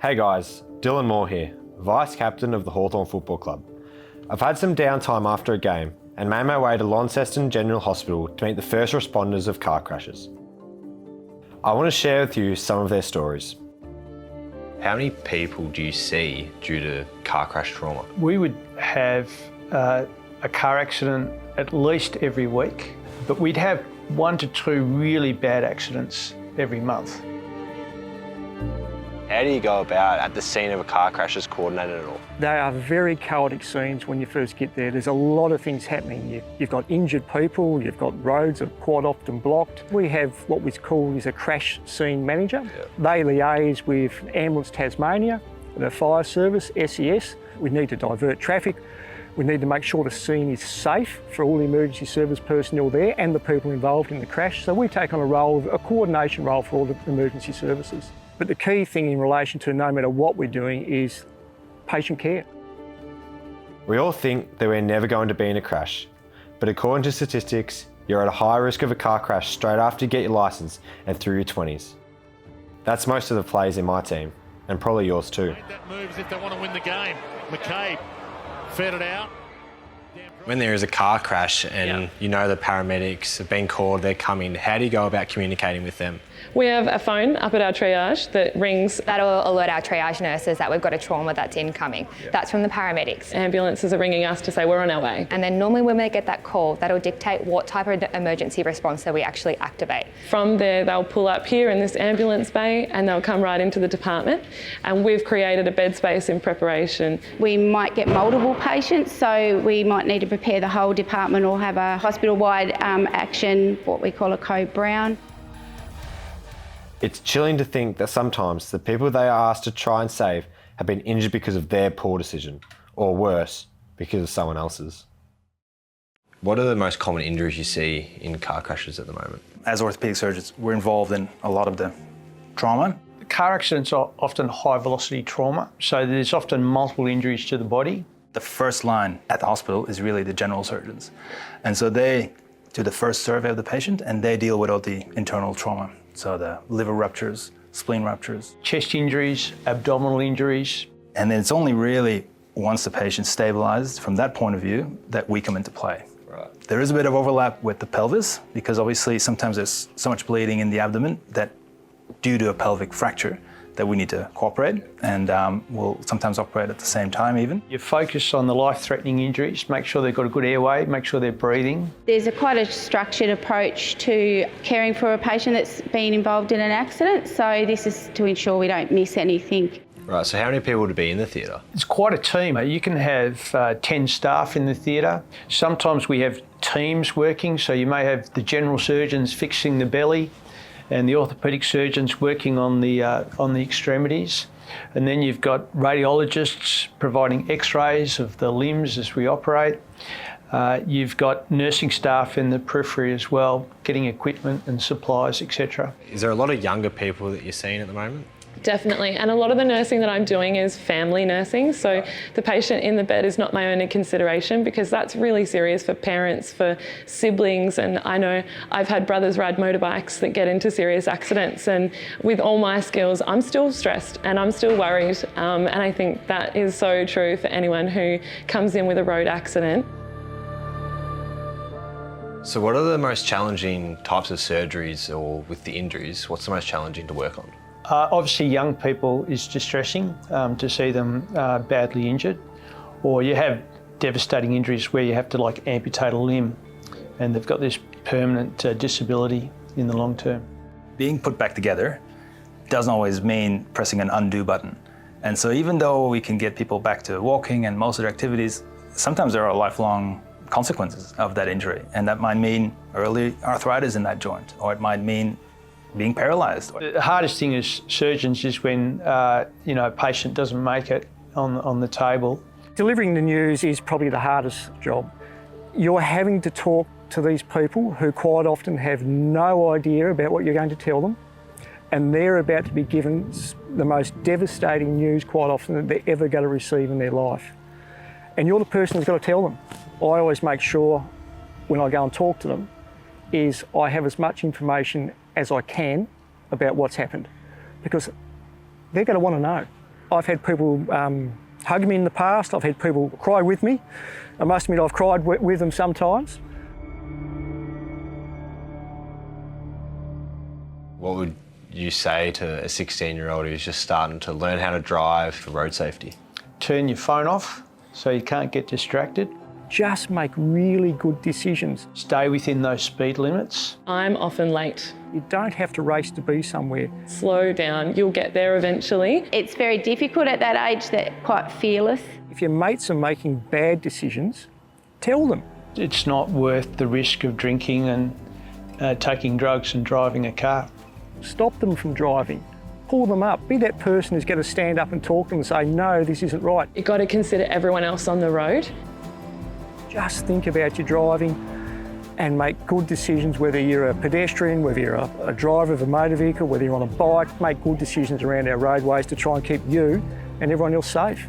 Hey guys, Dylan Moore here, Vice Captain of the Hawthorn Football Club. I've had some downtime after a game and made my way to Launceston General Hospital to meet the first responders of car crashes. I want to share with you some of their stories. How many people do you see due to car crash trauma? We would have a car accident at least every week, but we'd have 1 to 2 really bad accidents every month. How do you go about at the scene of a car crash as coordinated at all? They are very chaotic scenes when you first get there. There's a lot of things happening. You've got injured people, you've got roads that are quite often blocked. We have what we call is a crash scene manager. They liaise with Ambulance Tasmania, the fire service, SES. We need to divert traffic. We need to make sure the scene is safe for all the emergency service personnel there and the people involved in the crash. So we take on a coordination role for all the emergency services. But the key thing in relation to no matter what we're doing is patient care. We all think that we're never going to be in a crash, but according to statistics, you're at a high risk of a car crash straight after you get your licence and through your 20s. That's most of the players in my team, and probably yours too. Make that move as if they want to win the game. McCabe fed it out. When there is a car crash and you know the paramedics have been called, they're coming, how do you go about communicating with them? We have a phone up at our triage that rings. That'll alert our triage nurses that we've got a trauma that's incoming. That's from the paramedics. Ambulances are ringing us to say we're on our way. And then normally when we get that call, that'll dictate what type of emergency response that we actually activate. From there, they'll pull up here in this ambulance bay and they'll come right into the department. And we've created a bed space in preparation. We might get multiple patients, so we might need to prepare the whole department or have a hospital-wide action, what we call a Code Brown. It's chilling to think that sometimes the people they are asked to try and save have been injured because of their poor decision, or worse, because of someone else's. What are the most common injuries you see in car crashes at the moment? As orthopaedic surgeons, we're involved in a lot of the trauma. Car accidents are often high velocity trauma, so there's often multiple injuries to the body. The first line at the hospital is really the general surgeons. And so they do the first survey of the patient and they deal with all the internal trauma. So the liver ruptures, spleen ruptures. Chest injuries, abdominal injuries. And then it's only really once the patient's stabilised from that point of view that we come into play. Right. There is a bit of overlap with the pelvis because obviously sometimes there's so much bleeding in the abdomen that due to a pelvic fracture that we need to cooperate and we'll sometimes operate at the same time even. You focus on the life-threatening injuries, make sure they've got a good airway, make sure they're breathing. There's quite a structured approach to caring for a patient that's been involved in an accident, so this is to ensure we don't miss anything. Right, so how many people would be in the theatre? It's quite a team. You can have 10 staff in the theatre. Sometimes we have teams working, so you may have the general surgeons fixing the belly and the orthopaedic surgeons working on the extremities. And then you've got radiologists providing x-rays of the limbs as we operate. You've got nursing staff in the periphery as well, getting equipment and supplies, etc. Is there a lot of younger people that you're seeing at the moment? Definitely, and a lot of the nursing that I'm doing is family nursing, so the patient in the bed is not my only consideration because that's really serious for parents, for siblings, and I know I've had brothers ride motorbikes that get into serious accidents, and with all my skills I'm still stressed and I'm still worried, and I think that is so true for anyone who comes in with a road accident. So what are the most challenging types of surgeries, or with the injuries, what's the most challenging to work on? Obviously young people is distressing to see them badly injured, or you have devastating injuries where you have to like amputate a limb and they've got this permanent disability in the long term. Being put back together doesn't always mean pressing an undo button. And so even though we can get people back to walking and most of their activities, sometimes there are lifelong consequences of that injury. And that might mean early arthritis in that joint, or it might mean being paralysed. The hardest thing as surgeons is when a patient doesn't make it on the table. Delivering the news is probably the hardest job. You're having to talk to these people who quite often have no idea about what you're going to tell them, and they're about to be given the most devastating news quite often that they're ever going to receive in their life. And you're the person who's got to tell them. I always make sure when I go and talk to them is I have as much information as I can about what's happened, because they're going to want to know. I've had people hug me in the past. I've had people cry with me. I must admit I've cried with them sometimes. What would you say to a 16-year-old who's just starting to learn how to drive for road safety? Turn your phone off so you can't get distracted. Just make really good decisions. Stay within those speed limits. I'm often late. You don't have to race to be somewhere. Slow down, you'll get there eventually. It's very difficult at that age, they're quite fearless. If your mates are making bad decisions, tell them. It's not worth the risk of drinking and taking drugs and driving a car. Stop them from driving. Pull them up. Be that person who's going to stand up and talk to them and say, no, this isn't right. You've got to consider everyone else on the road. Just think about your driving and make good decisions, whether you're a pedestrian, whether you're a driver of a motor vehicle, whether you're on a bike. Make good decisions around our roadways to try and keep you and everyone else safe.